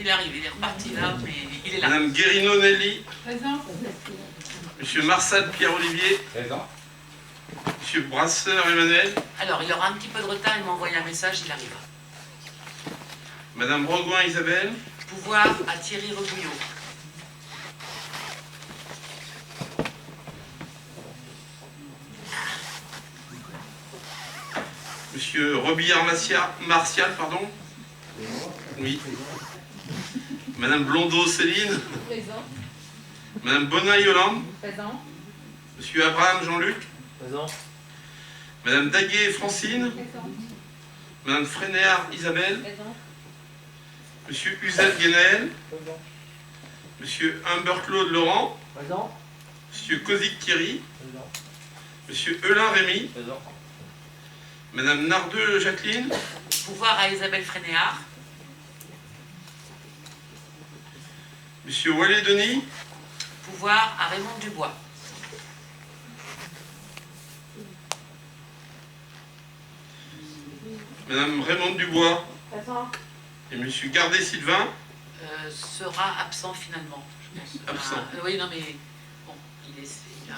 y arrive, il est reparti là, mais il est là. Madame Guérino Nelly. Présent. Monsieur Marsal Pierre-Olivier. Présent. Monsieur Brasseur Emmanuel. Alors, il aura un petit peu de retard, il m'a envoyé un message, il arrive. Madame Rogoin Isabelle. Pouvoir à Thierry Rebouillot. Monsieur Robillard Martial, pardon. Oui. Madame Blondeau Céline. Présent. Madame Bonin Yolande. Présent. Monsieur Abraham Jean-Luc. Présent. Madame Daguet Francine. Présent. Madame Frénéard Isabelle. Présent. Monsieur Uzel Guénaël. Présent. Monsieur Humber-Claude Laurent. Présent. Monsieur Kozik Thierry. Présent. Monsieur Eulin Rémy. Présent. Madame Nardeux Jacqueline. Pouvoir à Isabelle Frénéard. Monsieur Wallet Denis. Pouvoir à Raymond Dubois. Madame Raymond Dubois. Présent. Et monsieur Gardet Sylvain. Sera absent finalement, je pense. Absent. Oui, non, mais bon, il a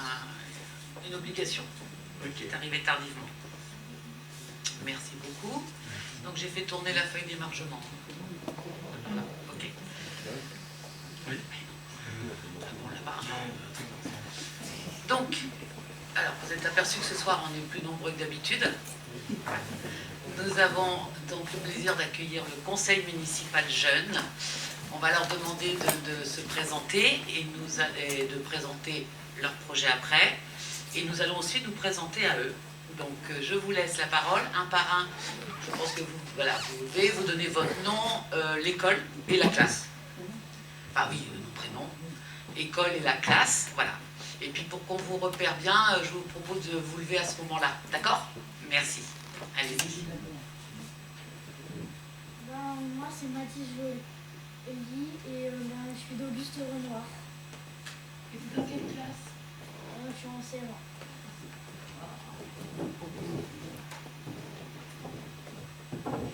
une obligation. Ok. Il est arrivé tardivement. Merci beaucoup. Donc j'ai fait tourner la feuille d'émargement. Voilà, ok. Oui. Ah bon, là-bas. Donc, alors vous êtes aperçu que ce soir on est plus nombreux que d'habitude. Nous avons donc le plaisir d'accueillir le conseil municipal jeune. On va leur demander de se présenter et de présenter leur projet après. Et nous allons aussi nous présenter à eux. Donc je vous laisse la parole, un par un. Je pense que vous devez vous donner votre nom, l'école et la classe. Enfin oui, nos prénoms, école et la classe, voilà. Et puis pour qu'on vous repère bien, je vous propose de vous lever à ce moment-là. D'accord? Merci. Allez-y. Moi c'est Mathis Joëli et je suis d'Auguste Renoir. Et c'est dans quelle classe? Je suis en CM1. Je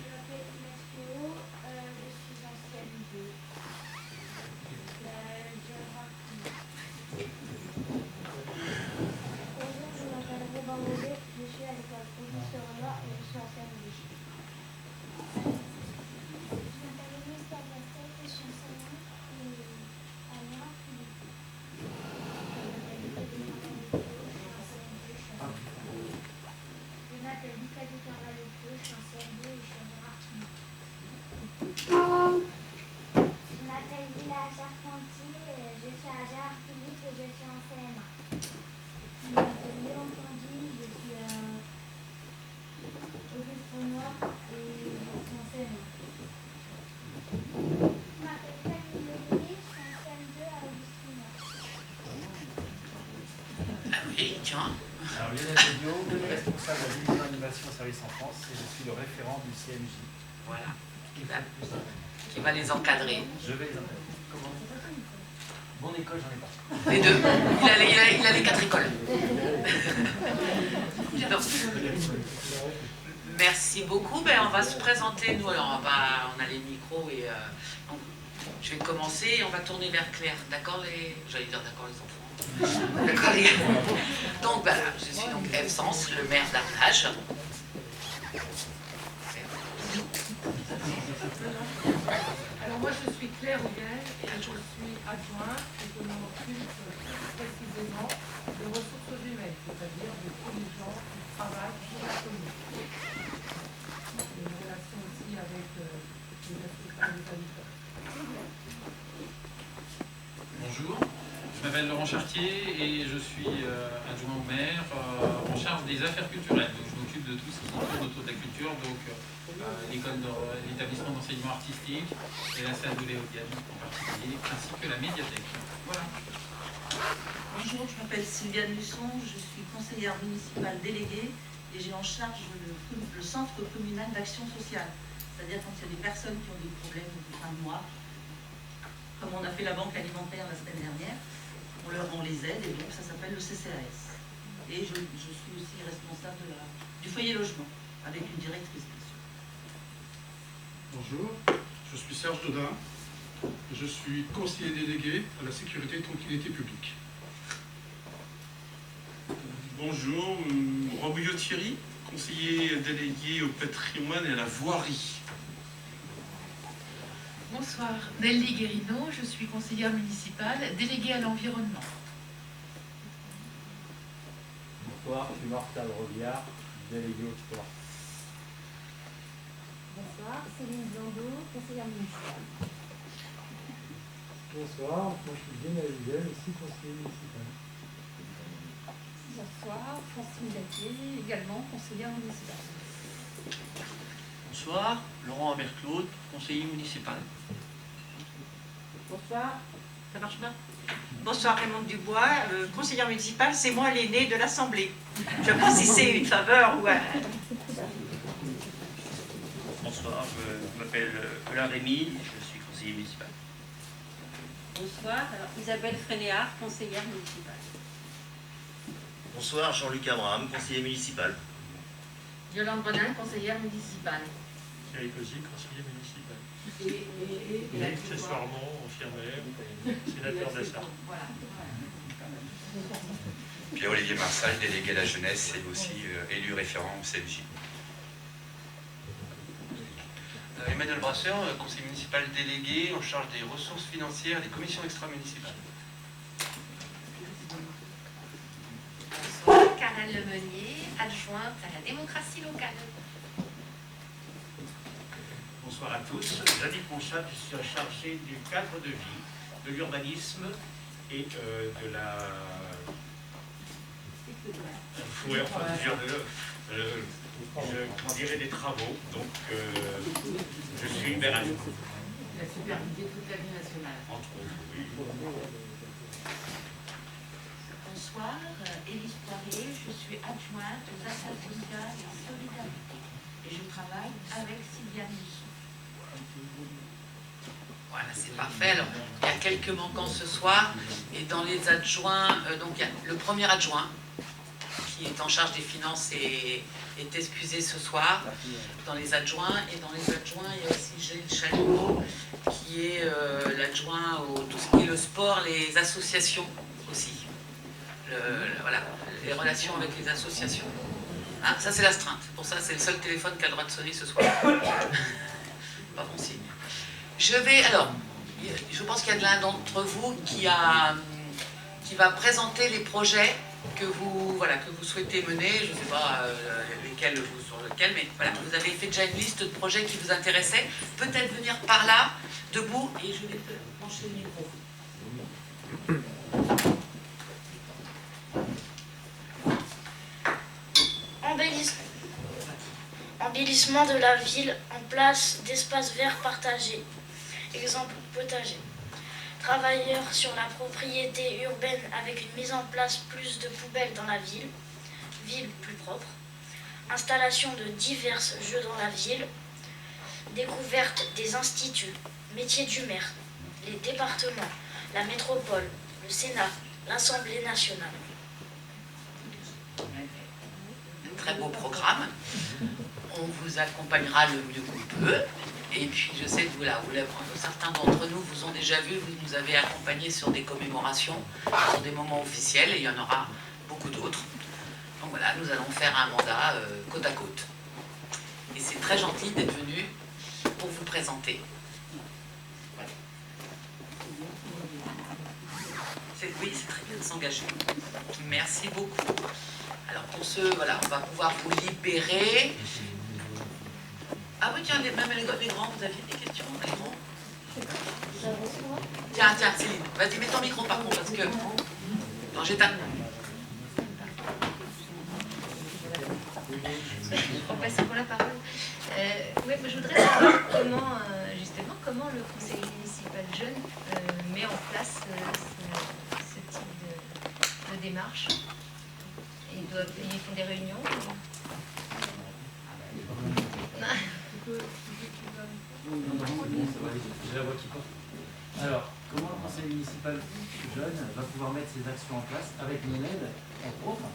m'appelle Mathieu, je suis en CM2. Bonjour, je m'appelle Robin Rollet, je suis à l'école Auguste Renoir et je suis en CM2. Je m'appelle Louise Barbastel et je suis en CM1 et à moi. Je m'appelle Lucas Carvalho, je suis en CM2 et je suis en Martinique. Je m'appelle Villa Charpentier, je suis à Gérard Philippe et je suis en CM1. Je m'appelle Léon Tandy, je suis à Auguste Renoir et je suis en CM1. Je m'appelle Camille Levé, je suis en CM2 à Auguste Renoir. Ah oui, tiens. Alors Lionel Audio, responsable de la division animation service en France, et je suis le référent du CMJ. Voilà. Qui va les encadrer. Je vais les encadrer. Comment? Bon école, j'en ai pas. Les deux. Il a les 4 écoles. Donc, merci beaucoup. Ben, on va se présenter. Nous, alors, on a les micros et donc, je vais commencer et on va tourner vers Claire. D'accord J'allais dire d'accord les enfants. D'accord les gars. Donc voilà, je suis donc Eve Sens, le maire d'Arnage. Alors moi je suis Claire Auguel et je suis adjointe et je m'occupe précisément des ressources humaines, c'est-à-dire de tous les gens qui travaillent pour la commune. Et une relation aussi avec les responsables des habitants. Bonjour, je m'appelle Laurent Chartier et je suis adjoint au maire en charge des affaires culturelles. Donc je m'occupe de tout ce qui tourne autour de la culture, donc l'établissement d'enseignement artistique et la salle de l'éolienne en particulier, ainsi que la médiathèque. Voilà. Bonjour, je m'appelle Sylviane Luçon, je suis conseillère municipale déléguée et j'ai en charge le centre communal d'action sociale. C'est-à-dire quand il y a des personnes qui ont des problèmes de fin de mois, comme on a fait la banque alimentaire la semaine dernière, on les aide et donc ça s'appelle le CCAS. Et je suis aussi responsable du foyer logement avec une directrice. Bonjour, je suis Serge Dodin, Je suis conseiller délégué à la sécurité et tranquillité publique. Bonjour, Rambouillot Thierry, conseiller délégué au patrimoine et à la voirie. Bonsoir, Nelly Guérino, je suis conseillère municipale déléguée à l'environnement. Bonsoir, je suis Martial Robillard, délégué au sport. Bonsoir, Céline Blondeau, conseillère municipale. Bonsoir, moi je suis Guy Navidel, aussi conseiller municipal. Bonsoir, Francine Datier, également conseillère municipale. Bonsoir, Laurent Amer-Claude, conseiller municipal. Bonsoir, ça marche bien. Bonsoir, Raymond Dubois, conseillère municipale, c'est moi l'aîné de l'Assemblée. Je ne sais pas si c'est une faveur ou un... Bonsoir, je m'appelle Colin Rémy, je suis conseiller municipal. Bonsoir, alors Isabelle Frénéard, conseillère municipale. Bonsoir, Jean-Luc Abraham, conseiller municipal. Yolande Bonin, conseillère municipale. Thierry Cozy, conseiller municipal. Et accessoirement, infirmière, sénateur d'Assart. Pierre-Olivier Marsaille, délégué à la jeunesse et aussi élu référent au CMJ. Emmanuel Brasseur, conseiller municipal délégué en charge des ressources financières et des commissions extra-municipales. Bonsoir, Karen Lemeunier, adjointe à la démocratie locale. Bonsoir à tous, Jadis Ponchat, je suis chargé du cadre de vie, de l'urbanisme et de la... Oui, enfin, je dirais des travaux, donc je suis libéral. Il a supervisé toute la vie nationale. Entre autres, oui. Bonsoir, Élise Poirier, je suis adjointe aux affaires sociales et solidarité. Et je travaille avec Sylviane Luçon. Voilà, c'est parfait. Alors, il y a quelques manquants ce soir. Et dans les adjoints, donc il y a le premier adjoint qui est en charge des finances et est excusé ce soir dans les adjoints. Et dans les adjoints, il y a aussi Gilles Chalumeau qui est l'adjoint au tout ce qui est le sport, les associations aussi. Voilà, les relations avec les associations. Ah, ça c'est l'astreinte. Pour ça, c'est le seul téléphone qui a le droit de sonner ce soir. Pas bon signe. Je pense qu'il y a l'un d'entre vous qui va présenter les projets que vous souhaitez mener. Je ne sais pas sur lequel, mais voilà, vous avez fait déjà une liste de projets qui vous intéressaient. Peut-être venir par là, debout, et je vais pencher le micro. Embellissement de la ville en place d'espaces verts partagés. Exemple potager. Travailleurs sur la propriété urbaine avec une mise en place plus de poubelles dans la ville. Ville plus propre. Installation de divers jeux dans la ville. Découverte des instituts, métiers du maire, les départements, la métropole, le Sénat, l'Assemblée nationale. Un très beau programme. On vous accompagnera le mieux qu'on peut. Et puis je sais que certains d'entre nous vous ont déjà vu, vous nous avez accompagnés sur des commémorations, sur des moments officiels, et il y en aura beaucoup d'autres. Donc voilà, nous allons faire un mandat côte à côte. Et c'est très gentil d'être venu pour vous présenter. Voilà. Oui, c'est très bien de s'engager. Merci beaucoup. Alors pour ce, voilà, on va pouvoir vous libérer. Ah oui, tiens, même les grands, vous aviez des questions, les grands. Tiens, Céline, vas-y, mets ton micro par contre, parce que... Non, j'éteins. On passe pour la parole. Oui, je voudrais savoir comment le conseil municipal jeune met en place ce type de démarche. Ils font des réunions. Alors, comment le conseil municipal jeune va pouvoir mettre ses actions en place avec mon aide, entre autres,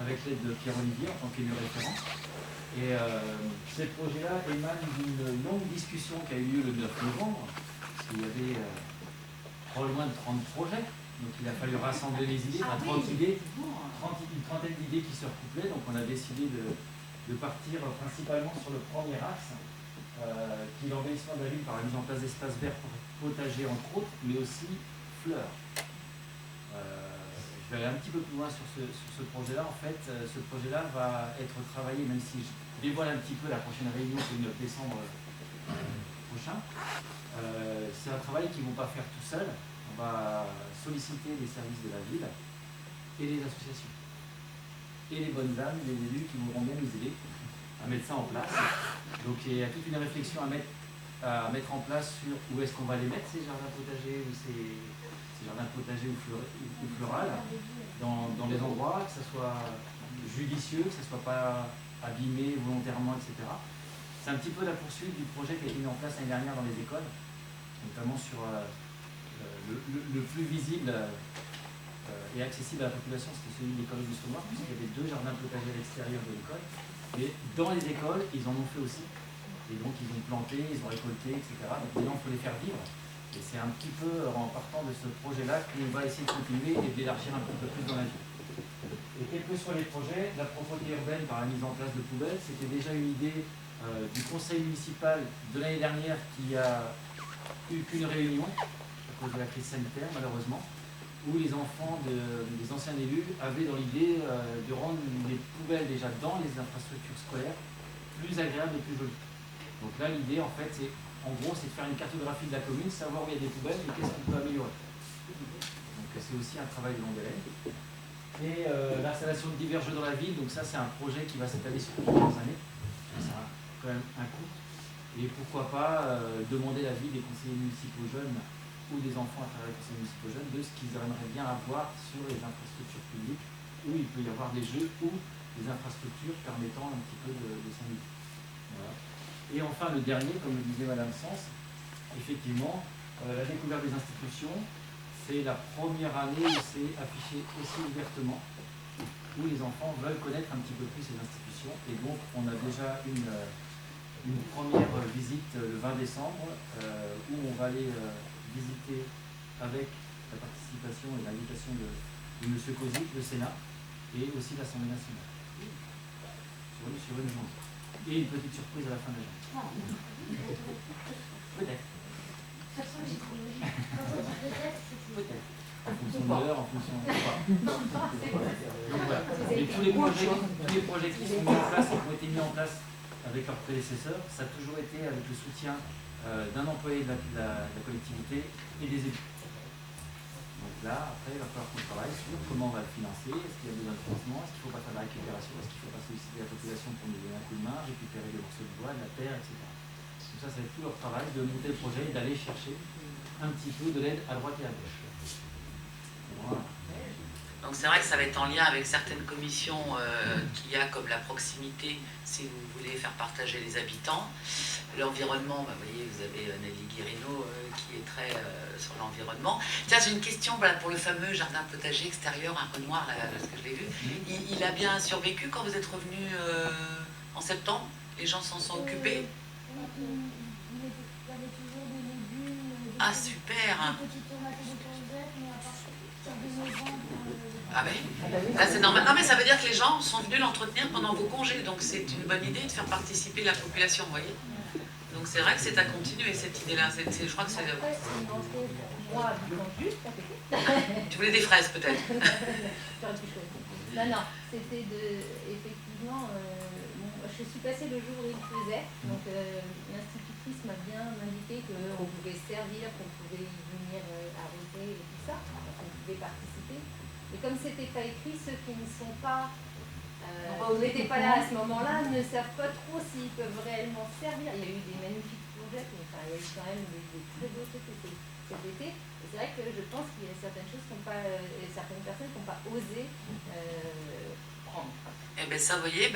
avec l'aide de Pierre-Olivier en tant qu'élu référent. Et ces projets-là émanent d'une longue discussion qui a eu lieu le 9 novembre parce qu'il y avait pas loin de 30 projets. Donc il a fallu rassembler les idées, enfin 30 idées, une trentaine d'idées qui se recouplaient. Donc on a décidé de partir principalement sur le premier axe, qui est l'embellissement de la ville par la mise en place d'espaces verts potagers entre autres, mais aussi fleurs. Je vais aller un petit peu plus loin sur ce projet-là. En fait, ce projet-là va être travaillé, même si je dévoile un petit peu la prochaine réunion, c'est le 9 décembre prochain. C'est un travail qu'ils ne vont pas faire tout seul. On va solliciter les services de la ville et les associations. Et les bonnes âmes, les élus qui voudront bien nous aider à mettre ça en place. Donc il y a toute une réflexion à mettre en place sur où est-ce qu'on va les mettre, ces jardins potagers ou ces jardins potagers ou florales, dans les endroits, que ce soit judicieux, que ce ne soit pas abîmé volontairement, etc. C'est un petit peu la poursuite du projet qui a été mis en place l'année dernière dans les écoles, notamment sur le plus visible et accessible à la population, c'était celui de l'école du Saumur, puisqu'il y avait 2 jardins potagers à l'extérieur de l'école. Mais dans les écoles, ils en ont fait aussi. Et donc ils ont planté, ils ont récolté, etc. Donc maintenant, il faut les faire vivre. Et c'est un petit peu en partant de ce projet-là qu'on va essayer de continuer et d'élargir un petit peu plus dans la ville. Et quels que soient les projets, la propreté urbaine par la mise en place de poubelles, c'était déjà une idée du conseil municipal de l'année dernière qui a eu qu'une réunion à cause de la crise sanitaire malheureusement, où les enfants des anciens élus avaient dans l'idée de rendre les poubelles déjà dans les infrastructures scolaires plus agréables et plus jolies. Donc là l'idée en fait c'est en gros c'est de faire une cartographie de la commune, savoir où il y a des poubelles et qu'est-ce qu'on peut améliorer. Donc c'est aussi un travail de longue haleine. Et l'installation de divers jeux dans la ville, donc ça c'est un projet qui va s'étaler sur plusieurs années. Ça a quand même un coût. Et pourquoi pas demander l'avis des conseillers municipaux jeunes ou des enfants à travers les conseillers municipaux jeunes de ce qu'ils aimeraient bien avoir sur les infrastructures publiques où il peut y avoir des jeux ou des infrastructures permettant un petit peu de s'amuser. Voilà. Et enfin le dernier, comme le disait Madame Sens, effectivement, la découverte des institutions, c'est la première année où c'est affiché aussi ouvertement, où les enfants veulent connaître un petit peu plus ces institutions. Et donc on a déjà une première visite le 20 décembre où on va aller visiter avec la participation et l'invitation de M. Cozic, le Sénat, et aussi l'Assemblée nationale. Sur une journée. Et une petite surprise à la fin de la journée. Peut-être. Peut-être. En fonction de l'heure, en fonction de... Donc voilà. Et tous les projets qui sont mis en place et qui ont été mis en place avec leurs prédécesseurs, ça a toujours été avec le soutien d'un employé de la collectivité et des élus. Donc là, après, il va falloir qu'on travaille sur comment on va le financer, est-ce qu'il y a besoin de financement, est-ce qu'il ne faut pas faire de la récupération, est-ce qu'il ne faut pas solliciter la population pour nous donner un coup de main, récupérer des morceaux de bois, de la terre, etc. Donc ça va être tout leur travail de monter le projet et d'aller chercher un petit peu de l'aide à droite et à gauche. Voilà. Donc c'est vrai que ça va être en lien avec certaines commissions qu'il y a, comme la proximité, si vous voulez faire partager les habitants. L'environnement, vous voyez, vous avez Nelly Guérino qui est très sur l'environnement. Tiens, j'ai une question pour le fameux jardin potager extérieur à Renoir, parce que je l'ai vu. Il a bien survécu quand vous êtes revenu en septembre? Les gens s'en sont occupés? Ah, super! Ah ben, là c'est normal. Non mais ça veut dire que les gens sont venus l'entretenir pendant vos congés, donc c'est une bonne idée de faire participer la population, vous voyez. Donc c'est vrai que c'est à continuer cette idée-là. Je crois que c'est... Tu voulais des fraises peut-être? Non, c'était effectivement... je suis passée le jour où il faisait, donc l'institutrice m'a bien indiqué qu'on pouvait servir, qu'on pouvait y venir arrêter et tout ça, qu'on pouvait participer. Et comme c'était pas écrit, ceux qui ne sont pas, n'étaient pas là à ce moment-là, ne savent pas trop s'ils peuvent réellement servir. Il y a eu des magnifiques projets, mais enfin, il y a eu quand même des très beaux trucs cet été. Et c'est vrai que je pense qu'il y a certaines choses certaines personnes qui n'ont pas osé prendre. Eh bien ça, vous voyez,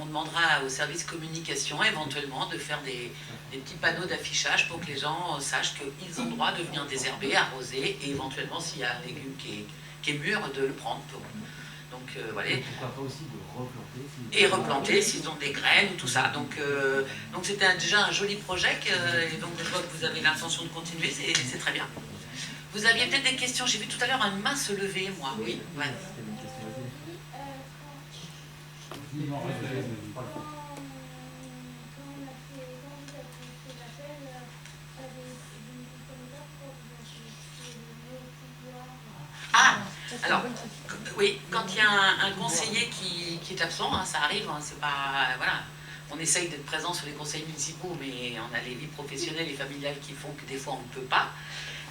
on demandera au service communication éventuellement de faire des petits panneaux d'affichage pour que les gens sachent qu'ils ont le droit de venir désherber, arroser, et éventuellement s'il y a un légume qui est mûr, de le prendre Donc voilà. Et pourquoi pas aussi de replanter Et replanter s'ils ont des graines, tout ça. Donc c'était déjà un joli projet, et donc je vois que vous avez l'intention de continuer, c'est très bien. Vous aviez peut-être des questions, j'ai vu tout à l'heure une main se lever, moi. Oui, ouais. Ah, alors, oui, quand il y a un conseiller qui est absent, hein, ça arrive, hein, c'est pas, voilà, on essaye d'être présent sur les conseils municipaux, mais on a les vies professionnelles et familiales qui font que des fois on ne peut pas.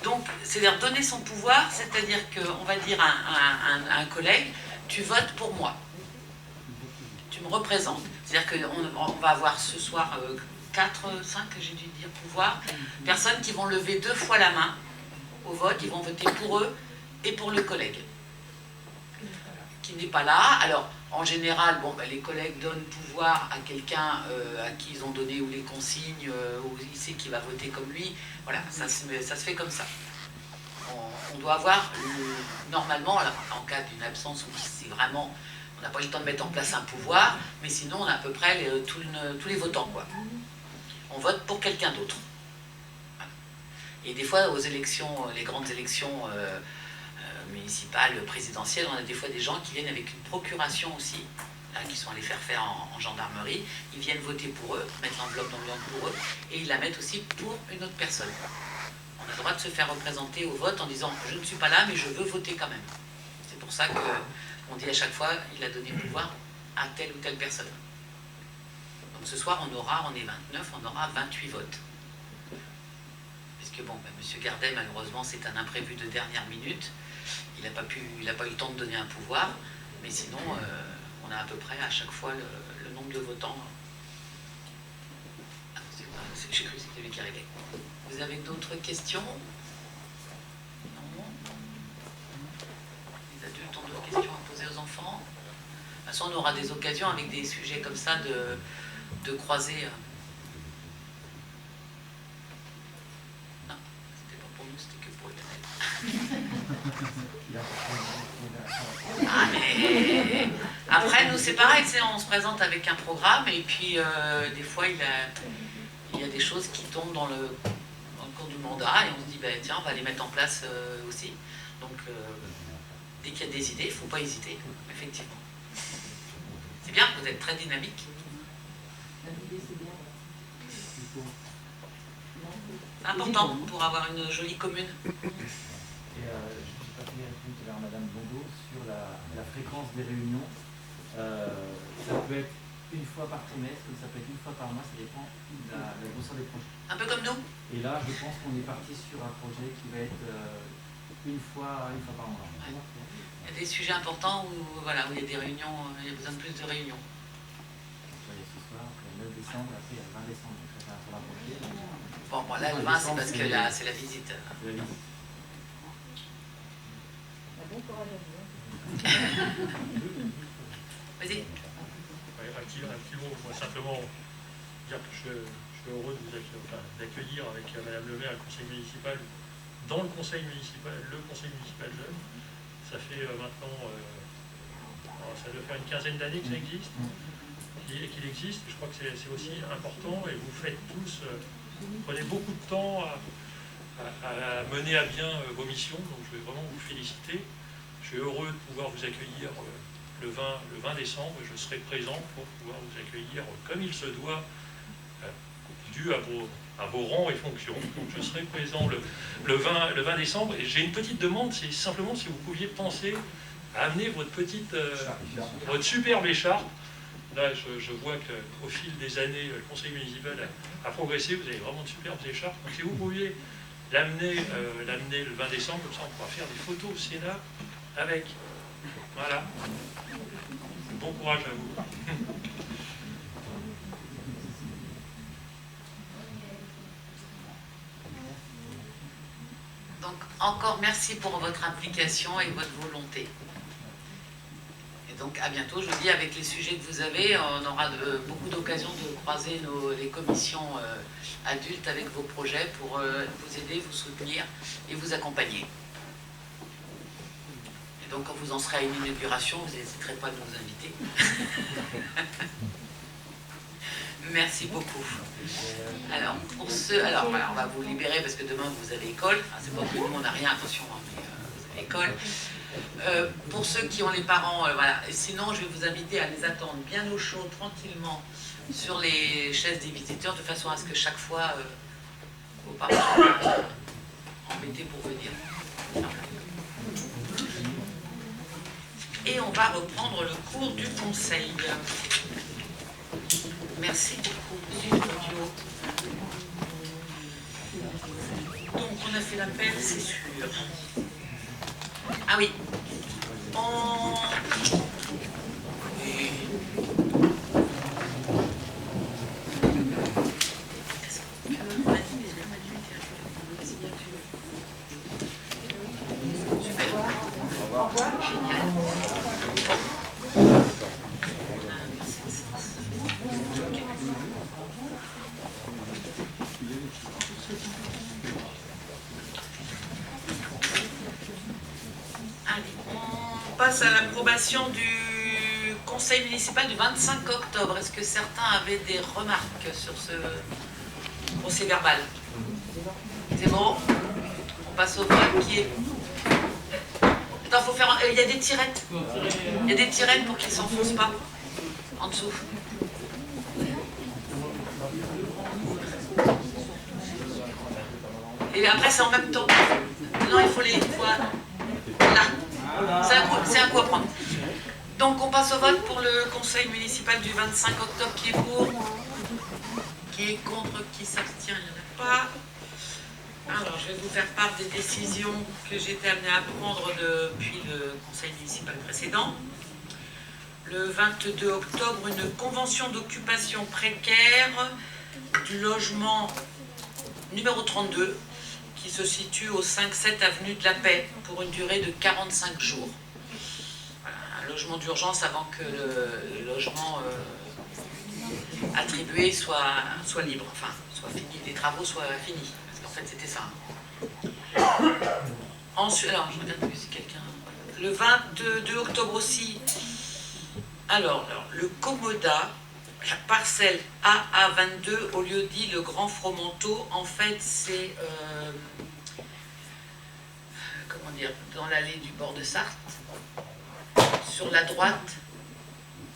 Donc, c'est-à-dire donner son pouvoir, c'est-à-dire qu'on va dire à un collègue, tu votes pour moi, tu me représentes. C'est-à-dire qu'on va avoir ce soir 4, 5, j'ai dû dire pouvoir, personnes qui vont lever 2 fois la main au vote, ils vont voter pour eux et pour le collègue qui n'est pas là. Alors, en général, bon, les collègues donnent pouvoir à quelqu'un à qui ils ont donné ou les consignes, ou il sait qu'il va voter comme lui. Voilà, ça se fait comme ça. On doit avoir, normalement, alors, en cas d'une absence où c'est vraiment, on n'a pas eu le temps de mettre en place un pouvoir, mais sinon, on a à peu près tous les votants, quoi. On vote pour quelqu'un d'autre. Voilà. Et des fois, aux élections, les grandes élections municipales, présidentielles, on a des fois des gens qui viennent avec une procuration aussi, hein, qui sont allés faire en gendarmerie. Ils viennent voter pour eux, mettre l'enveloppe d'ambiance pour eux, et ils la mettent aussi pour une autre personne. On a le droit de se faire représenter au vote en disant « je ne suis pas là, mais je veux voter quand même ». C'est pour ça qu'on dit à chaque fois « il a donné le pouvoir à telle ou telle personne ». Donc ce soir, on est 29, on aura 28 votes. Parce que bon, M. Gardet, malheureusement, c'est un imprévu de dernière minute. Il n'a pas eu le temps de donner un pouvoir, mais sinon, on a à peu près à chaque fois le nombre de votants. Ah, j'ai cru que c'était lui qui arrivait. Vous avez d'autres questions? Non? Les adultes ont d'autres questions à poser aux enfants? De toute façon, on aura des occasions avec des sujets comme ça de croiser. Non, c'était pas pour nous, c'était que pour Lionel. Ah, mais après, nous, c'est pareil, on se présente avec un programme et puis des fois, il y a des choses qui tombent dans le cours du mandat et on se dit, ben, tiens, on va les mettre en place aussi. Donc, dès qu'il y a des idées, il ne faut pas hésiter, effectivement. C'est bien, vous êtes très dynamique. C'est important pour avoir une jolie commune. Et je vais répondre vers Madame Bondo sur la fréquence des réunions. Ça peut être une fois par trimestre, comme ça peut être une fois par mois, ça dépend de la grosseur des projets. Un peu comme nous. Et là, je pense qu'on est parti sur un projet qui va être une fois par mois. Ouais. Il y a des sujets importants où, voilà, où il y a des réunions, il y a besoin de plus de réunions. Il y a ce soir, le 9 décembre, après il y a le 20 décembre, donc ça fait un peu rapproché. Bon, là, le 20, c'est parce que là, c'est la visite. C'est la visite. Bon courage à vous. Vas-y. Ouais, un petit mot, moi, simplement dire que je suis heureux d'accueillir avec Madame le maire le conseil municipal, dans le conseil municipal jeune. Ça fait maintenant, ça doit faire une quinzaine d'années que ça existe, qu'il existe. Je crois que c'est aussi important et vous faites tous, prenez beaucoup de temps à mener à bien vos missions, donc je vais vraiment vous féliciter. Je suis heureux de pouvoir vous accueillir le 20 décembre, je serai présent pour pouvoir vous accueillir comme il se doit, dû à vos rangs et fonctions. Donc je serai présent le 20 décembre, et j'ai une petite demande, c'est simplement si vous pouviez penser à amener votre votre superbe écharpe. Là, je vois qu'au fil des années, le conseil municipal a progressé, vous avez vraiment de superbes écharpes. Donc si vous pouviez l'amener le 20 décembre, comme ça on pourra faire des photos au Sénat avec. Voilà. Bon courage à vous. Donc, encore merci pour votre implication et votre volonté. Et donc, à bientôt. Je vous dis, avec les sujets que vous avez, on aura beaucoup d'occasions de croiser les commissions adultes avec vos projets pour vous aider, vous soutenir et vous accompagner. Et donc, quand vous en serez à une inauguration, vous n'hésiterez pas à nous inviter. Merci beaucoup. Alors, voilà, on va vous libérer parce que demain vous avez école. Enfin, c'est pas que nous on n'a rien, attention, hein, mais vous avez école. Pour ceux qui ont les parents, voilà. Et sinon, je vais vous inviter à les attendre bien au chaud, tranquillement, sur les chaises des visiteurs, de façon à ce que chaque fois, vos parents soient embêtés pour venir. Et on va reprendre le cours du conseil. Merci beaucoup, monsieur Claudio. Donc, on a fait l'appel, c'est sûr. Ah oui. Oui. Passe à l'approbation du conseil municipal du 25 octobre. Est-ce que certains avaient des remarques sur ce procès verbal? C'est bon? On passe au vote. Qui est... Attends, faut faire... Il y a des tirettes. Il y a des tirettes pour qu'ils ne s'enfoncent pas en dessous. Et après, c'est en même temps. Non, il faut les... Voilà. Là. C'est un coup à prendre. Donc on passe au vote pour le conseil municipal du 25 octobre. Qui est pour? Qui est contre? Qui s'abstient? Il n'y en a pas. Alors je vais vous faire part des décisions que j'ai été amenée à prendre depuis le conseil municipal précédent. Le 22 octobre, une convention d'occupation précaire du logement numéro 32 qui se situe au 5-7 avenue de la Paix pour une durée de 45 jours. Voilà, un logement d'urgence avant que le logement attribué soit libre, enfin, soit fini, les travaux soient finis. Parce qu'en fait, c'était ça. Ensuite, alors, je regarde si quelqu'un... Le 22 octobre aussi, alors le Commoda, la parcelle AA22, au lieu dit le Grand Fromenteau, en fait, c'est... comment dire, dans l'allée du bord de Sarthe, sur la droite,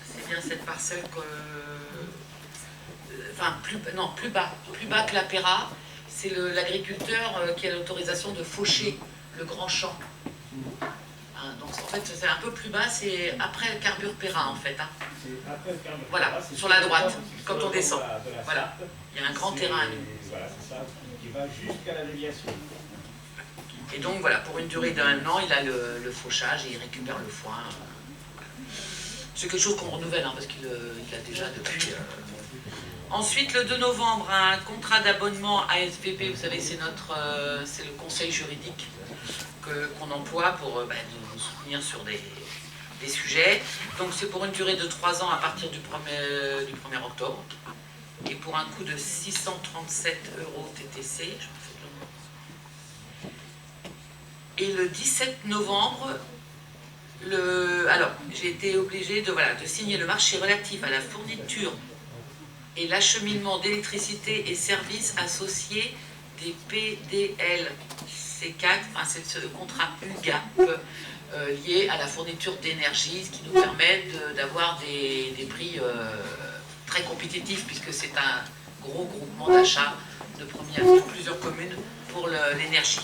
c'est bien cette parcelle que... Enfin, plus bas que la Péra, c'est l'agriculteur qui a l'autorisation de faucher le grand champ. Hein, donc en fait, c'est un peu plus bas, c'est après le Carbure Péra en fait. Hein. Après le Carbure Péra, voilà, sur la droite, quand on descend. Voilà, il y a un grand terrain à nous. Voilà, c'est ça, qui va jusqu'à la déviation. Et donc voilà, pour une durée d'1 an, il a le fauchage et il récupère le foin. C'est quelque chose qu'on renouvelle, hein, parce qu'il a déjà depuis... Ensuite, le 2 novembre, un contrat d'abonnement ASVP, vous savez, c'est le conseil juridique qu'on emploie pour nous soutenir sur des sujets. Donc c'est pour une durée de 3 ans à partir du 1er octobre. Et pour un coût de 637 € TTC. Et le 17 novembre, j'ai été obligée de signer le marché relatif à la fourniture et l'acheminement d'électricité et services associés des PDLC4, enfin c'est ce contrat UGAP lié à la fourniture d'énergie, ce qui nous permet d'avoir des prix très compétitifs, puisque c'est un gros groupement d'achat de plusieurs communes pour l'énergie.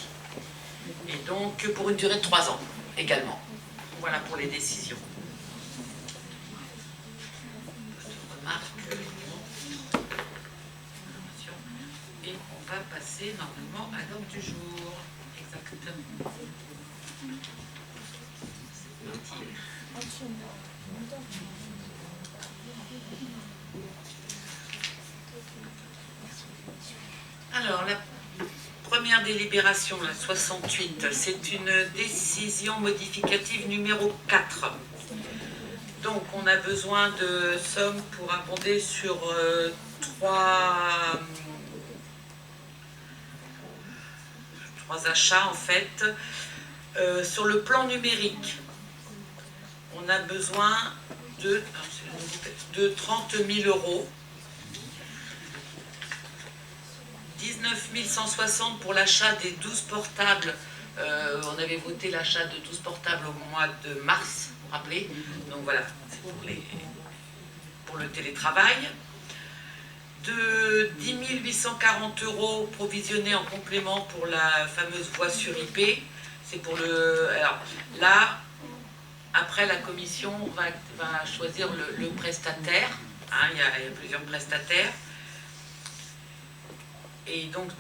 Et donc pour une durée de 3 ans également. Voilà pour les décisions. Et on va passer normalement à l'ordre du jour. Exactement. Alors, la première délibération, la 68, c'est une décision modificative numéro 4. Donc, on a besoin de sommes pour abonder sur 3 achats, en fait. Sur le plan numérique, on a besoin de 30 000 euros. 19 160 pour l'achat des 12 portables. On avait voté l'achat de 12 portables au mois de mars, vous vous rappelez? Donc voilà, c'est pour le télétravail. De 10 840 euros provisionnés en complément pour la fameuse voie sur IP. C'est pour le... Alors là, après la commission va choisir le prestataire. Hein, il y a plusieurs prestataires. Et donc,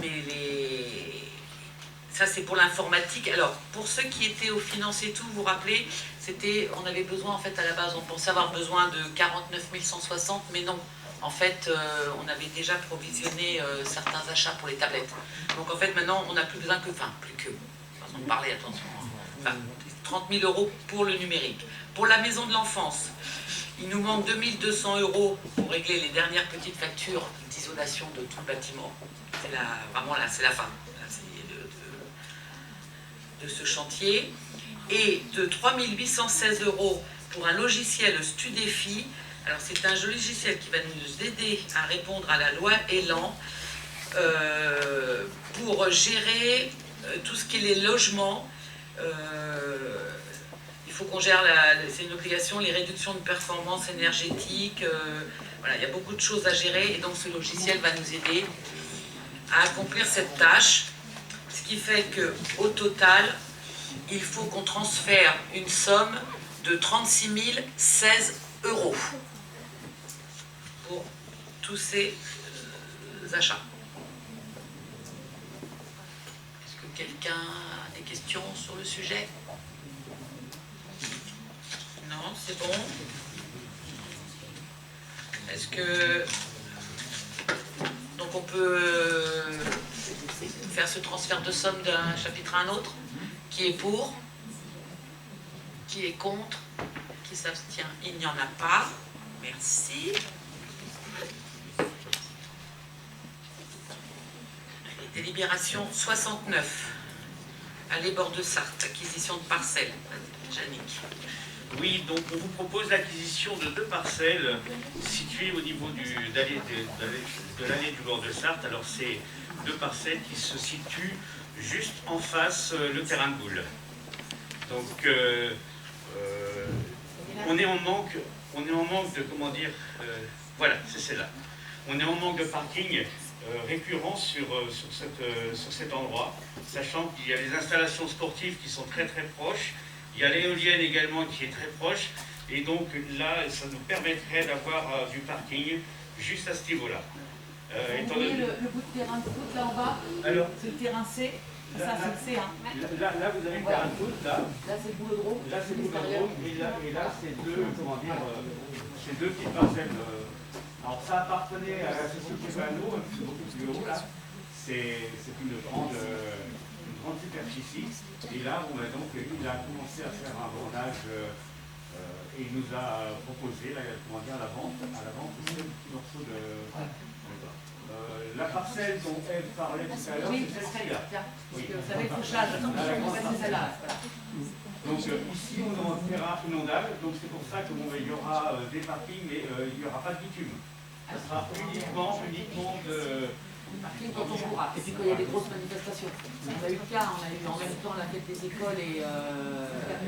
ça c'est pour l'informatique. Alors, pour ceux qui étaient aux finances et tout, vous vous rappelez, on avait besoin, en fait, à la base, on pensait avoir besoin de 49 160, mais non. En fait, on avait déjà provisionné certains achats pour les tablettes. Donc, en fait, maintenant, on n'a plus besoin que, façon de parler, attention, hein, 30 000 euros pour le numérique. Pour la maison de l'enfance, il nous manque 2 200 euros pour régler les dernières petites factures d'isolation de tout le bâtiment. Vraiment, là, c'est la fin de ce chantier. Et de 3 816 euros pour un logiciel Studéfi. Alors, c'est un logiciel qui va nous aider à répondre à la loi Elan pour gérer tout ce qui est les logements. Il faut qu'on gère, c'est une obligation, les réductions de performance énergétique. Voilà, il y a beaucoup de choses à gérer et donc ce logiciel va nous aider à accomplir cette tâche. Ce qui fait qu'au total, il faut qu'on transfère une somme de 36 016 euros pour tous ces achats. Est-ce que quelqu'un a des questions sur le sujet? Non, c'est bon. Est-ce que... Donc on peut faire ce transfert de somme d'un chapitre à un autre? Qui est pour? Qui est contre? Qui s'abstient? Il n'y en a pas. Merci. Délibération 69. Allez, bord de Sarthe, acquisition de parcelles. Jannick. Oui, donc on vous propose l'acquisition de 2 parcelles situées au niveau de l'allée du bord de Sarthe. Alors c'est 2 parcelles qui se situent juste en face le terrain de boule. Donc on est en manque de, comment dire, voilà, c'est celle-là. On est en manque de parking récurrent sur cet endroit, sachant qu'il y a les installations sportives qui sont très très proches. Il y a l'éolienne également qui est très proche, et donc là, ça nous permettrait d'avoir du parking juste à ce niveau-là. Vous voyez le bout de terrain de foot là en bas? C'est le terrain C, ça c'est le C. Hein. Là, vous avez le terrain de foot, là. Là c'est le boulodrome. Là c'est le boulodrome, et là c'est deux petites parcelles. Alors ça appartenait à la société Vano, beaucoup plus haut là. C'est une grande superficie. Et là, donc, il a commencé à faire un bordage et il nous a proposé à la vente ce petit morceau de... la parcelle dont elle parlait tout à l'heure, c'est celle-ci-là. Oui, vous savez, fauchage, c'est celle-là. Donc ici, on est en terrain inondable, donc c'est pour ça qu'il y aura des parkings, mais il n'y aura pas de bitume. Ça sera uniquement de... Parking quand on pourra. Et puis quand il y a des grosses manifestations. On a eu le cas, on a eu en même temps la fête des écoles et...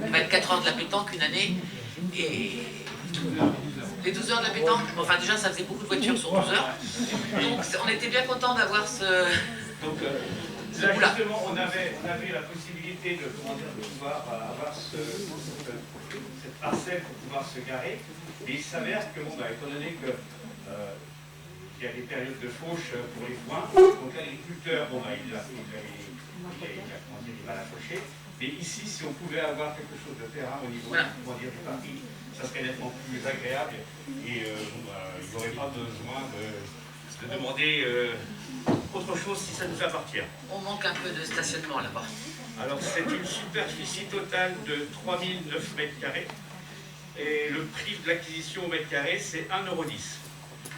24 heures de la pétanque une année. Et les 12 heures de la pétanque, enfin déjà ça faisait beaucoup de voitures sur 12 heures. Donc on était bien content d'avoir ce... Donc là justement on avait la possibilité de pouvoir avoir cette parcelle pour pouvoir se garer. Et il s'avère que, étant donné que il y a des périodes de fauche pour les foins, donc l'agriculteur, il va la faucher. Mais ici, si on pouvait avoir quelque chose de terrain au niveau du parking, ça serait nettement plus agréable et il n'y aurait pas besoin de demander autre chose si ça nous appartient. On manque un peu de stationnement là-bas. Alors c'est une superficie totale de 3009 m² et le prix de l'acquisition au mètre carré c'est 1,10 €.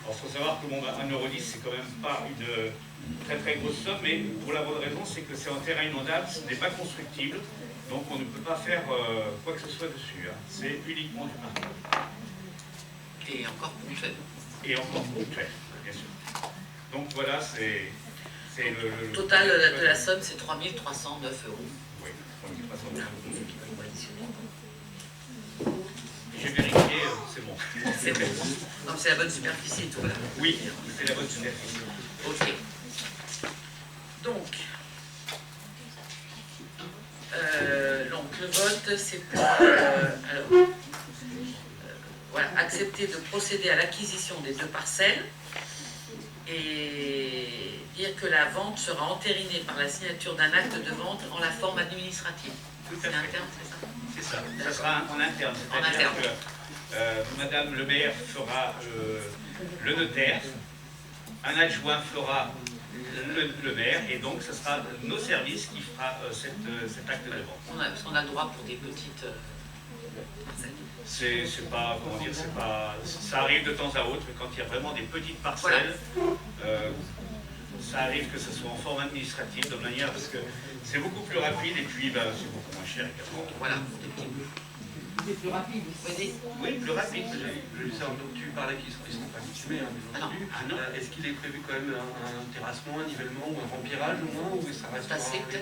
Alors il faut savoir que 1,10 € c'est quand même pas très très grosse somme, mais pour la bonne raison, c'est que c'est en terrain inondable, ce n'est pas constructible, donc on ne peut pas faire quoi que ce soit dessus. Hein. C'est uniquement du parking. Et encore ponctuel. Et encore ponctuel, bien sûr. Donc voilà, c'est le total de la somme, c'est 3 309 €. Oui, 3 309 €. J'ai vérifié, c'est bon. C'est bon. Donc c'est la bonne superficie et tout là. Oui, c'est la bonne superficie. Ok. Donc le vote, c'est pour voilà, accepter de procéder à l'acquisition des 2 parcelles et dire que la vente sera entérinée par la signature d'un acte de vente en la forme administrative. C'est interne, c'est ça? C'est ça. Ça sera en interne. C'est-à-dire que Madame le maire fera le notaire, un adjoint fera le maire, et donc ce sera nos services qui fera cet acte de vente. Parce qu'on a le droit pour des petites parcelles. C'est pas, comment dire, c'est pas, ça arrive de temps à autre, quand il y a vraiment des petites parcelles, ça arrive que ce soit en forme administrative, de manière, parce que c'est beaucoup plus rapide, et puis ben, c'est beaucoup moins cher également. Voilà. C'est plus rapide. Oui, plus rapide. Donc tu parlais qu'ils ne seront pas bitumés, hein, bien entendu. Est-ce qu'il est prévu quand même un terrassement, un nivellement ou un remplirage au moins, ou ça reste en état...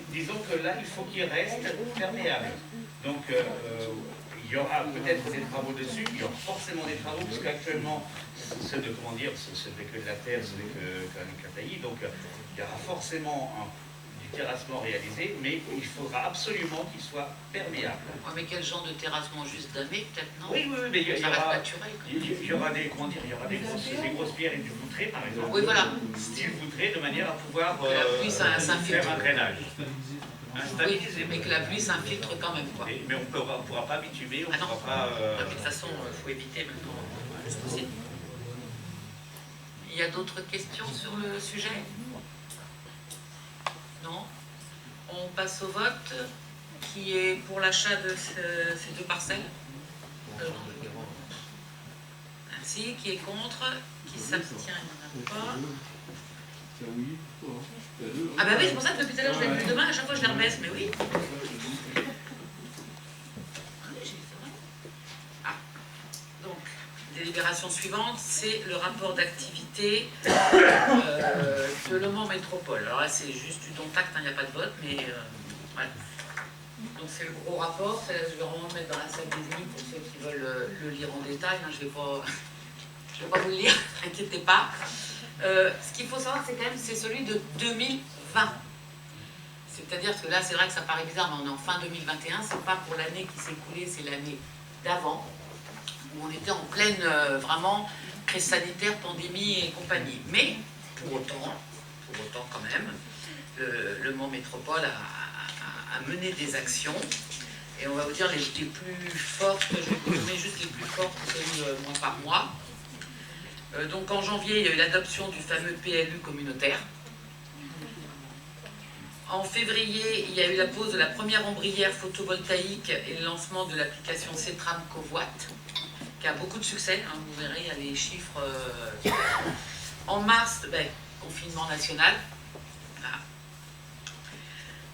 Disons que là, il faut qu'il reste perméable. Donc, il y aura peut-être des travaux dessus, il y aura forcément des travaux, parce qu'actuellement, ce n'est que de la terre, ce n'est qu'un taillis, donc il y aura forcément du terrassement réalisé, mais il faudra absolument qu'il soit perméable. Ouais, mais quel genre de terrassement? Juste damé, peut-être, non? Oui, mais il y ça aura, reste naturel, il y aura des grosses pierres et du voutré, par exemple. Oui, voilà. Style voutré, de manière à pouvoir la pluie, faire un drainage. Oui, mais que la pluie s'infiltre quand même, quoi. Mais on ne pourra pas bitumer, on ne pourra pas... De toute façon, il faut éviter maintenant, juste possible. Il y a d'autres questions sur le sujet? Non? On passe au vote. Qui est pour l'achat de ces 2 parcelles? Merci. Qui est contre? Qui s'abstient? Il n'y en a pas. Ah bah oui, c'est pour ça que depuis tout à l'heure je l'ai plus demain, à chaque fois je les rebaisse, mais oui. Ah. Donc, délibération suivante, c'est le rapport d'activité de Le Mans Métropole. Alors là, c'est juste du don-tact, il n'y a pas de vote, mais voilà. Donc c'est le gros rapport, je vais vraiment le mettre dans la salle des ennemis pour ceux qui veulent le lire en détail. Je ne vais pas vous le lire, n'inquiétez pas. Ce qu'il faut savoir, c'est quand même c'est celui de 2020. C'est-à-dire que là, c'est vrai que ça paraît bizarre, mais on est en fin 2021, c'est pas pour l'année qui s'est écoulée, c'est l'année d'avant, où on était en pleine, vraiment, crise sanitaire, pandémie et compagnie. Mais, pour autant quand même, le Mans Métropole a mené des actions, et on va vous dire les plus fortes, je vais vous nommer juste les plus fortes, mois par mois. Donc en janvier, il y a eu l'adoption du fameux PLU communautaire. En février, il y a eu la pose de la première ombrière photovoltaïque et le lancement de l'application CETRAM Covoite, qui a beaucoup de succès, hein, vous verrez, il y a les chiffres. En mars, confinement national. Voilà.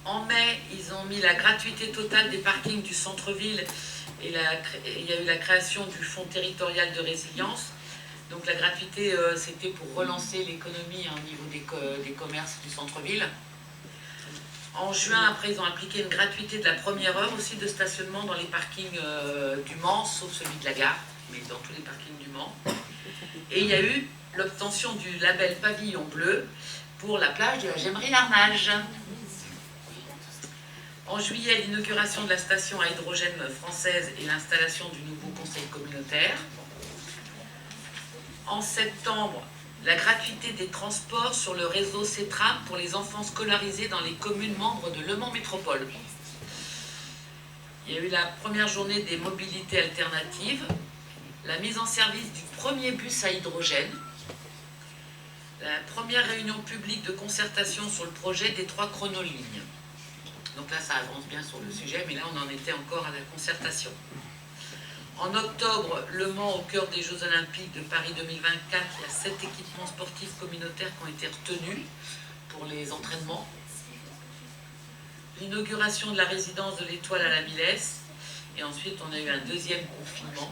En mai, ils ont mis la gratuité totale des parkings du centre-ville et il y a eu la création du Fonds territorial de résilience. Donc la gratuité, c'était pour relancer l'économie au niveau des commerces du centre-ville. En juin, après, ils ont appliqué une gratuité de la première heure aussi de stationnement dans les parkings du Mans, sauf celui de la gare, mais dans tous les parkings du Mans. Et il y a eu l'obtention du label Pavillon Bleu pour la plage de la Gemmerie-Larnage. En juillet, l'inauguration de la station à hydrogène française et l'installation du nouveau conseil communautaire. En septembre, la gratuité des transports sur le réseau CETRAM pour les enfants scolarisés dans les communes membres de Le Mans Métropole. Il y a eu la première journée des mobilités alternatives, la mise en service du premier bus à hydrogène, la première réunion publique de concertation sur le projet des 3 chronolignes. Donc là, ça avance bien sur le sujet, mais là, on en était encore à la concertation. En octobre, Le Mans au cœur des Jeux Olympiques de Paris 2024, il y a 7 équipements sportifs communautaires qui ont été retenus pour les entraînements. L'inauguration de la résidence de l'Étoile à la Millesse. Et ensuite, on a eu un deuxième confinement.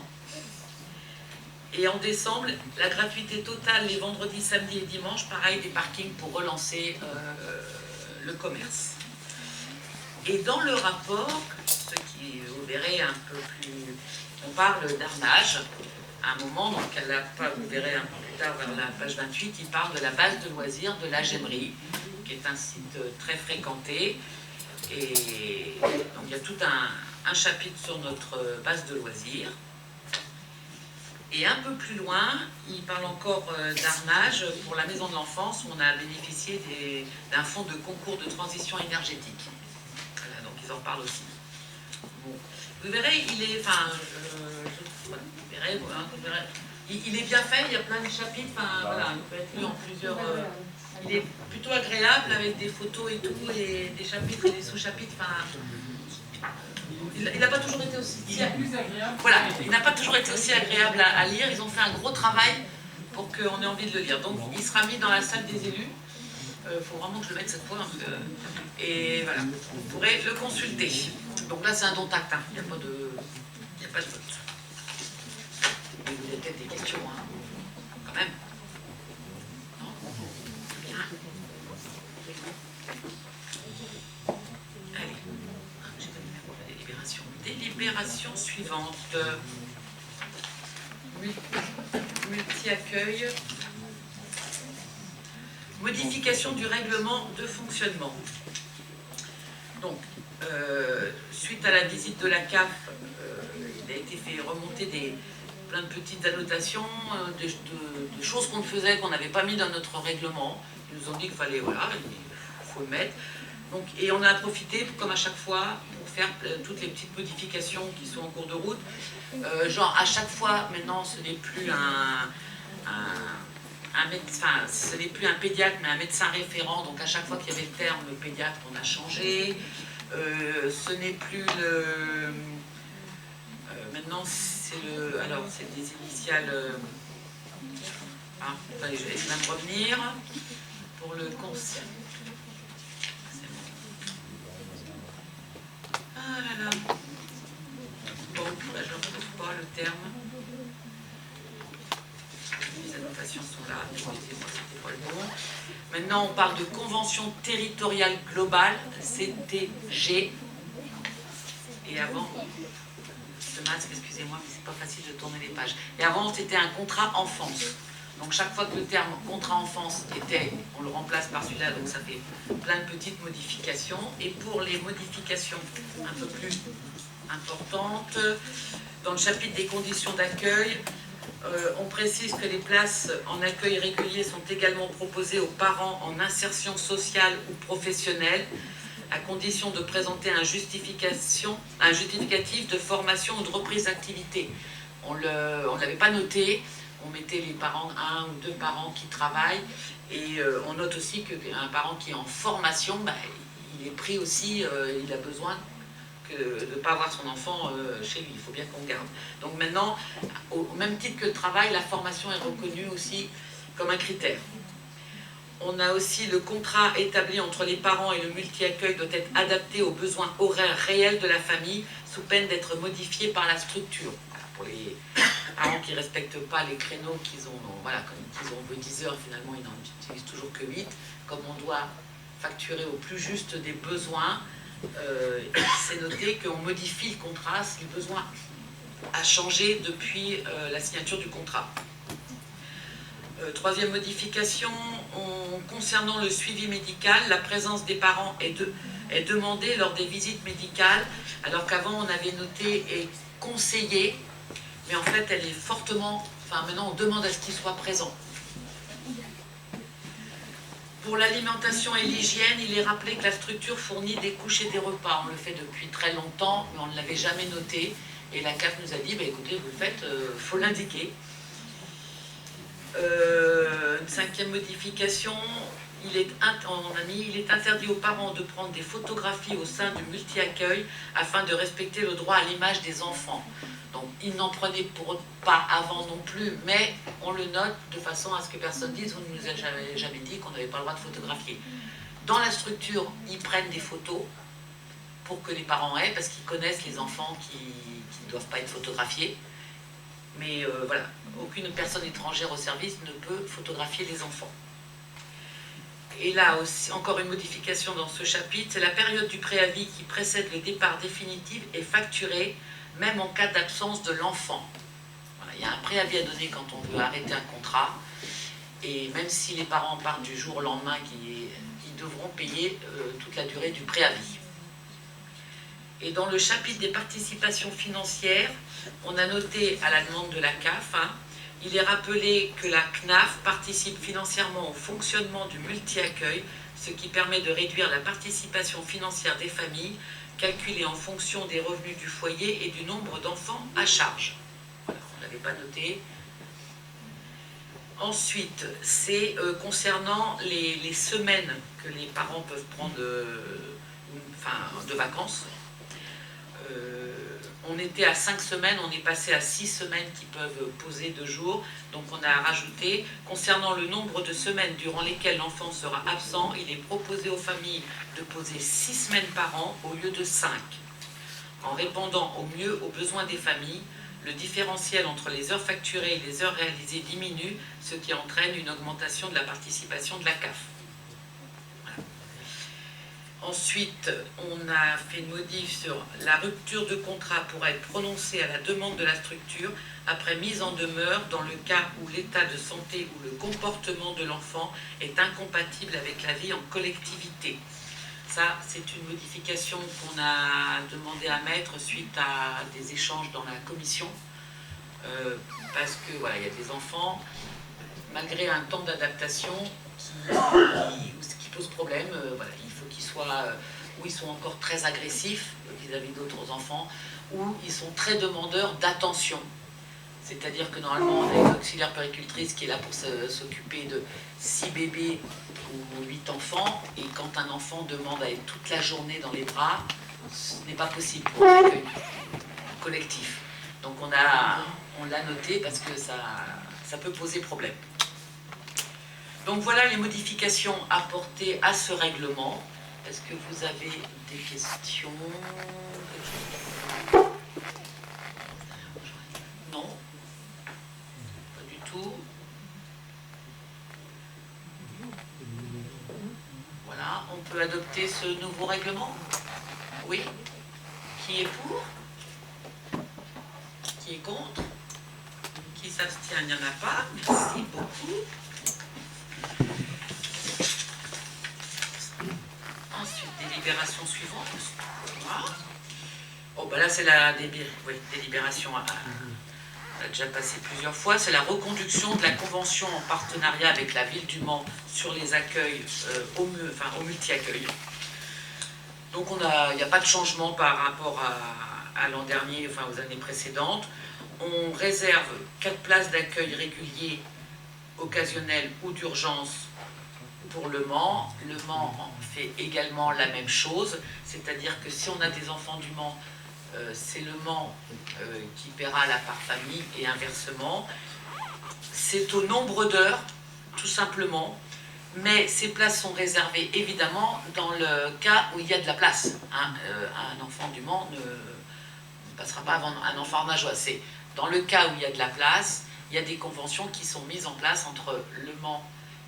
Et en décembre, la gratuité totale les vendredis, samedis et dimanches, pareil, des parkings pour relancer le commerce. Et dans le rapport, ce qui vous verrez un peu plus, on parle d'arnage. À un moment, donc vous verrez un peu plus tard vers la page 28, il parle de la base de loisirs de la Gemmerie, qui est un site très fréquenté. Et donc il y a tout un chapitre sur notre base de loisirs. Et un peu plus loin, il parle encore d'arnage pour la maison de l'enfance, où on a bénéficié d'un fonds de concours de transition énergétique. Voilà, donc ils en parlent aussi. Bon. Vous verrez, il est, il est bien fait, il y a plein de chapitres, voilà, il peut être lu en plusieurs... il est plutôt agréable avec des photos et tout, et des chapitres et des sous-chapitres, il n'a pas toujours été aussi... Voilà, il n'a pas toujours été aussi agréable à lire. Ils ont fait un gros travail pour qu'on ait envie de le lire. Donc, il sera mis dans la salle des élus. Il faut vraiment que je le mette cette fois. Et voilà, vous pourrez le consulter. Donc là, c'est un don tact. Il n'y a pas de vote. Mais vous avez peut-être des questions, hein, quand même. Non ? Bien. Allez. Délibération suivante. Multi-accueil. Modification du règlement de fonctionnement. Donc, suite à la visite de la CAF, il a été fait remonter plein de petites annotations, de choses qu'on faisait, qu'on n'avait pas mis dans notre règlement. Ils nous ont dit qu'il fallait, voilà, il faut le mettre. Donc, et on a profité, comme à chaque fois, pour faire toutes les petites modifications qui sont en cours de route. Genre, à chaque fois, maintenant, ce n'est plus ce n'est plus un pédiatre, mais un médecin référent. Donc, à chaque fois qu'il y avait le terme pédiatre, on a changé. Ce n'est plus le... maintenant, c'est le... Alors, c'est des initiales... attendez, je vais même revenir. Pour le conseil... Ah là là. Bon, je ne retrouve pas le terme. Les annotations sont là. Excusez-moi, c'était pas le bon. Maintenant, on parle de convention territoriale globale, CTG. Et avant, ce masque, excusez-moi, mais c'est pas facile de tourner les pages. Et avant, c'était un contrat enfance. Donc chaque fois que le terme contrat enfance était, on le remplace par celui-là, donc ça fait plein de petites modifications. Et pour les modifications un peu plus importantes, dans le chapitre des conditions d'accueil, on précise que les places en accueil régulier sont également proposées aux parents en insertion sociale ou professionnelle, à condition de présenter un justificatif de formation ou de reprise d'activité. On ne l'avait pas noté. On mettait les parents, un ou deux parents qui travaillent, et on note aussi qu'un parent qui est en formation, il est pris aussi, il a besoin de ne pas avoir son enfant chez lui, il faut bien qu'on garde. Donc maintenant, au même titre que le travail, la formation est reconnue aussi comme un critère. On a aussi le contrat établi entre les parents et le multi-accueil doit être adapté aux besoins horaires réels de la famille, sous peine d'être modifié par la structure. Voilà, pour les parents qui ne respectent pas les créneaux qu'ils ont, voilà, comme ils ont 10 heures, finalement ils n'en utilisent toujours que 8. Comme on doit facturer au plus juste des besoins, c'est noté qu'on modifie le contrat si le besoin a changé depuis la signature du contrat. Troisième modification, concernant le suivi médical, la présence des parents est demandée lors des visites médicales, alors qu'avant on avait noté et conseillé, mais en fait elle est fortement, maintenant on demande à ce qu'ils soient présents. Pour l'alimentation et l'hygiène, il est rappelé que la structure fournit des couches et des repas. On le fait depuis très longtemps, mais on ne l'avait jamais noté. Et la CAF nous a dit, écoutez, vous le faites, il faut l'indiquer. Une cinquième modification, il est interdit aux parents de prendre des photographies au sein du multi-accueil afin de respecter le droit à l'image des enfants. Donc ils n'en prenaient pas avant non plus, mais on le note de façon à ce que personne dise « vous ne nous avez jamais dit qu'on n'avait pas le droit de photographier ». Dans la structure, ils prennent des photos pour que les parents aient, parce qu'ils connaissent les enfants qui ne doivent pas être photographiés. Mais voilà, aucune personne étrangère au service ne peut photographier les enfants. Et là aussi, encore une modification dans ce chapitre, c'est la période du préavis qui précède le départ définitif est facturée, même en cas d'absence de l'enfant. Voilà, il y a un préavis à donner quand on veut arrêter un contrat, et même si les parents partent du jour au lendemain, ils devront payer toute la durée du préavis. Et dans le chapitre des participations financières, on a noté à la demande de la CAF, il est rappelé que la CNAF participe financièrement au fonctionnement du multi-accueil, ce qui permet de réduire la participation financière des familles, calculée en fonction des revenus du foyer et du nombre d'enfants à charge. Voilà, on ne l'avait pas noté. Ensuite, c'est concernant les semaines que les parents peuvent prendre de vacances. On était à 5 semaines, on est passé à 6 semaines qui peuvent poser 2 jours. Donc on a rajouté, concernant le nombre de semaines durant lesquelles l'enfant sera absent, il est proposé aux familles de poser 6 semaines par an au lieu de 5. En répondant au mieux aux besoins des familles, le différentiel entre les heures facturées et les heures réalisées diminue, ce qui entraîne une augmentation de la participation de la CAF. Ensuite, on a fait une modif sur la rupture de contrat pourra être prononcée à la demande de la structure après mise en demeure dans le cas où l'état de santé ou le comportement de l'enfant est incompatible avec la vie en collectivité. Ça, c'est une modification qu'on a demandé à mettre suite à des échanges dans la commission. Parce que voilà, il y a des enfants, malgré un temps d'adaptation, qui pose problème. Voilà, il faut qu'ils soient, ou ils sont encore très agressifs vis-à-vis d'autres enfants, ou ils sont très demandeurs d'attention. C'est-à-dire que normalement, on a une auxiliaire puéricultrice qui est là pour s'occuper de 6 bébés ou 8 enfants, et quand un enfant demande à être toute la journée dans les bras, ce n'est pas possible pour un accueil collectif. Donc on l'a noté parce que ça peut poser problème. Donc voilà les modifications apportées à ce règlement. Est-ce que vous avez des questions? Non? Pas du tout. Voilà, on peut adopter ce nouveau règlement? Oui? Qui est pour? Qui est contre? Qui s'abstient? Il n'y en a pas. Merci beaucoup. Ensuite, délibération suivante. Voilà. Oh, ben là, c'est la délibération. On a déjà passé plusieurs fois. C'est la reconduction de la convention en partenariat avec la ville du Mans sur les accueils au multi-accueil. Donc, il n'y a pas de changement par rapport à l'an dernier, enfin aux années précédentes. On réserve 4 places d'accueil réguliers, occasionnels ou d'urgence pour le Mans. Le Mans fait également la même chose, c'est-à-dire que si on a des enfants du Mans, c'est le Mans qui paiera la part famille et inversement. C'est au nombre d'heures, tout simplement, mais ces places sont réservées évidemment dans le cas où il y a de la place. Un enfant du Mans ne passera pas avant un enfant arnageois. C'est dans le cas où il y a de la place, il y a des conventions qui sont mises en place entre le Mans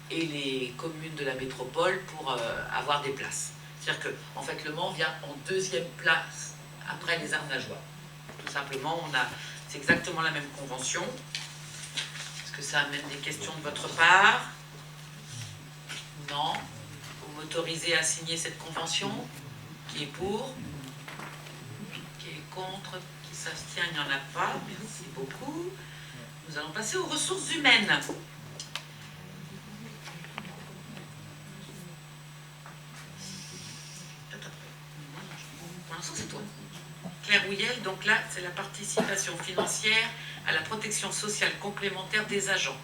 et les communes de la métropole pour avoir des places. C'est-à-dire que en fait, le Mans vient en 2e place après les Arnageois. Tout simplement, c'est exactement la même convention. Est-ce que ça amène des questions de votre part? Non. Vous m'autorisez à signer cette convention? Qui est pour? Qui est contre? Qui s'abstient? Il n'y en a pas. Merci beaucoup. Nous allons passer aux ressources humaines. Pour l'instant, c'est toi. Claire Houillel, donc là, c'est la participation financière à la protection sociale complémentaire des agents.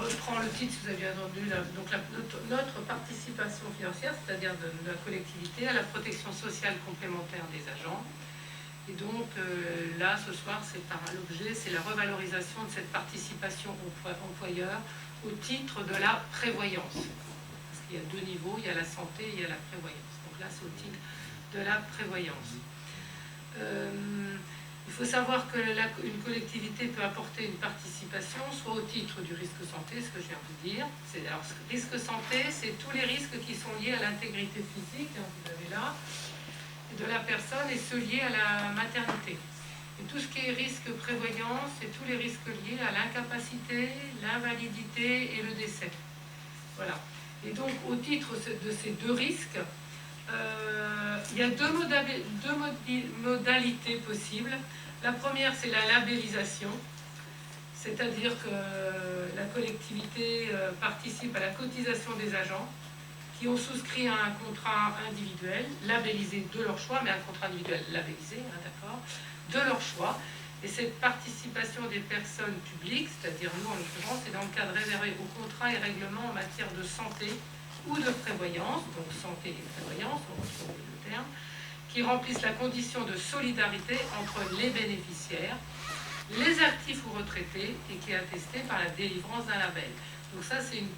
je reprends le titre, si vous avez bien entendu, donc notre participation financière, c'est-à-dire de la collectivité, à la protection sociale complémentaire des agents. Et donc là, ce soir, l'objet, c'est la revalorisation de cette participation employeur au titre de la prévoyance. Parce qu'il y a deux niveaux, il y a la santé et il y a la prévoyance. Donc là, c'est au titre de la prévoyance. Il faut savoir qu'une collectivité peut apporter une participation, soit au titre du risque santé, ce que je viens de vous dire. Alors, risque santé, c'est tous les risques qui sont liés à l'intégrité physique, hein, vous avez là, de la personne, et ceux liés à la maternité. Et tout ce qui est risque prévoyance, c'est tous les risques liés à l'incapacité, l'invalidité et le décès. Voilà. Et donc, au titre de ces deux risques, il y a deux modalités possibles. La première, c'est la labellisation, c'est-à-dire que la collectivité participe à la cotisation des agents qui ont souscrit à un contrat individuel, labellisé de leur choix, mais un contrat individuel labellisé, hein, d'accord, de leur choix. Et cette participation des personnes publiques, c'est-à-dire nous en l'occurrence, c'est dans le cadre réservé aux contrats et règlements en matière de santé ou de prévoyance, donc santé et prévoyance, on retrouve le terme, qui remplissent la condition de solidarité entre les bénéficiaires, les actifs ou retraités, et qui est attestée par la délivrance d'un label. Donc ça, c'est une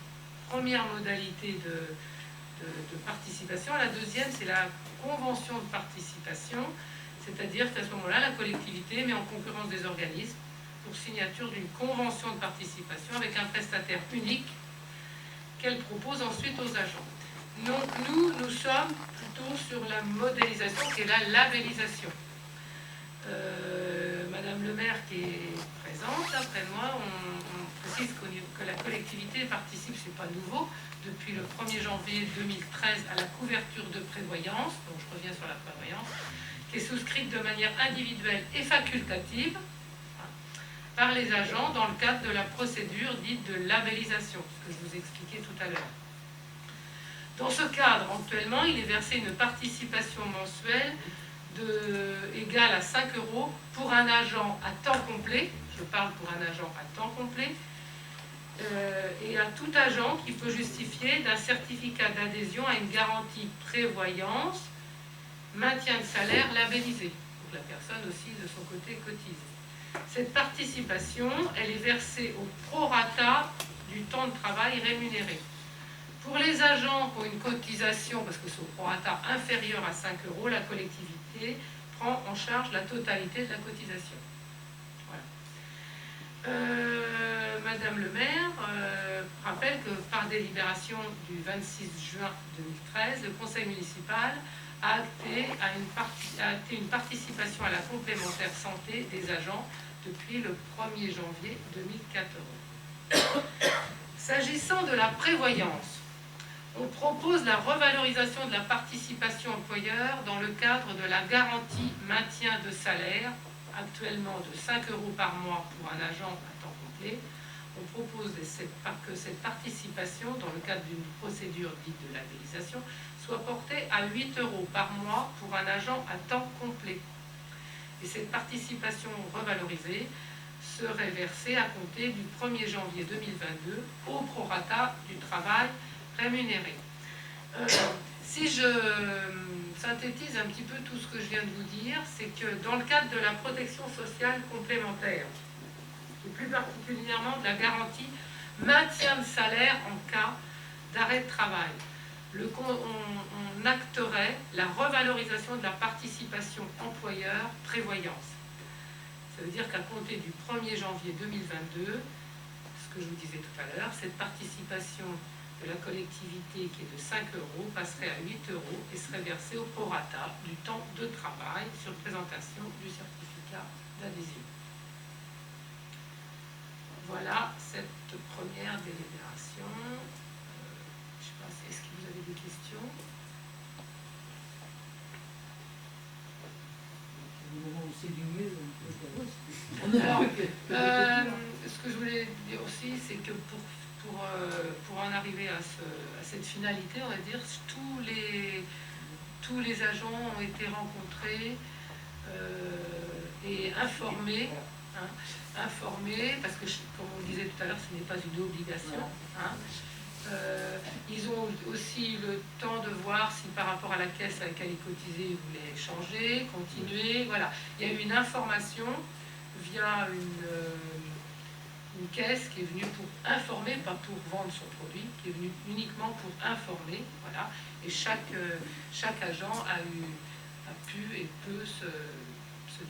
première modalité de participation. La deuxième, c'est la convention de participation, c'est-à-dire qu'à ce moment-là, la collectivité met en concurrence des organismes pour signature d'une convention de participation avec un prestataire unique qu'elle propose ensuite aux agents. Donc nous sommes plutôt sur la modélisation qui est la labellisation. Madame le maire qui est présente, après moi, on précise que la collectivité participe, c'est pas nouveau, depuis le 1er janvier 2013 à la couverture de prévoyance, donc je reviens sur la prévoyance, qui est souscrite de manière individuelle et facultative par les agents dans le cadre de la procédure dite de labellisation, ce que je vous expliquais tout à l'heure. Dans ce cadre, actuellement, il est versé une participation mensuelle égale à 5 € pour un agent à temps complet, je parle pour un agent à temps complet, et à tout agent qui peut justifier d'un certificat d'adhésion à une garantie prévoyance, maintien de salaire labellisé. Donc la personne aussi de son côté cotise. Cette participation, elle est versée au prorata du temps de travail rémunéré. Pour les agents qui ont une cotisation, parce que c'est au prorata inférieur à 5 €, la collectivité prend en charge la totalité de la cotisation. Voilà. Madame le maire rappelle que par délibération du 26 juin 2013, le conseil municipal a acté une participation à la complémentaire santé des agents depuis le 1er janvier 2014. S'agissant de la prévoyance, on propose la revalorisation de la participation employeur dans le cadre de la garantie maintien de salaire, actuellement de 5 € par mois pour un agent à temps complet. On propose que cette participation, dans le cadre d'une procédure dite de labellisation, soit portée à 8 € par mois pour un agent à temps complet. Et cette participation revalorisée serait versée à compter du 1er janvier 2022 au prorata du travail rémunéré. Si je synthétise un petit peu tout ce que je viens de vous dire, c'est que dans le cadre de la protection sociale complémentaire, et plus particulièrement de la garantie maintien de salaire en cas d'arrêt de travail, on acterait la revalorisation de la participation employeur prévoyance. Ça veut dire qu'à compter du 1er janvier 2022, ce que je vous disais tout à l'heure, cette participation de la collectivité qui est de 5 € passerait à 8 € et serait versée au prorata du temps de travail sur présentation du certificat d'adhésion. Voilà cette première délibération. Je ne sais pas, est-ce que vous avez des questions? C'est du mieux. Alors, ce que je voulais dire aussi, c'est que pour en arriver à cette finalité, on va dire, tous les agents ont été rencontrés et informés Informer, parce que, comme on le disait tout à l'heure, ce n'est pas une obligation. Ils ont aussi eu le temps de voir si par rapport à la caisse à laquelle ils cotisaient, ils voulaient changer, continuer. Voilà. Il y a eu une information via une caisse qui est venue pour informer, pas pour vendre son produit, qui est venue uniquement pour informer. Voilà. Et chaque agent a pu et peut se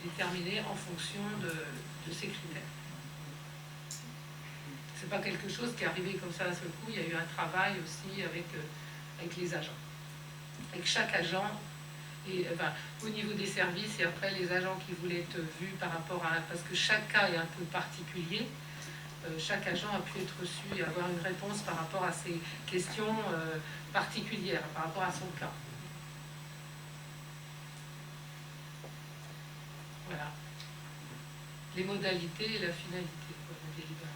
déterminer en fonction de ces critères. C'est pas quelque chose qui est arrivé comme ça d'un seul coup, il y a eu un travail aussi avec les agents. Avec chaque agent, et, au niveau des services, et après les agents qui voulaient être vus par rapport à... Parce que chaque cas est un peu particulier, chaque agent a pu être reçu et avoir une réponse par rapport à ces questions particulières, par rapport à son cas. Voilà. Les modalités et la finalité de la délibération.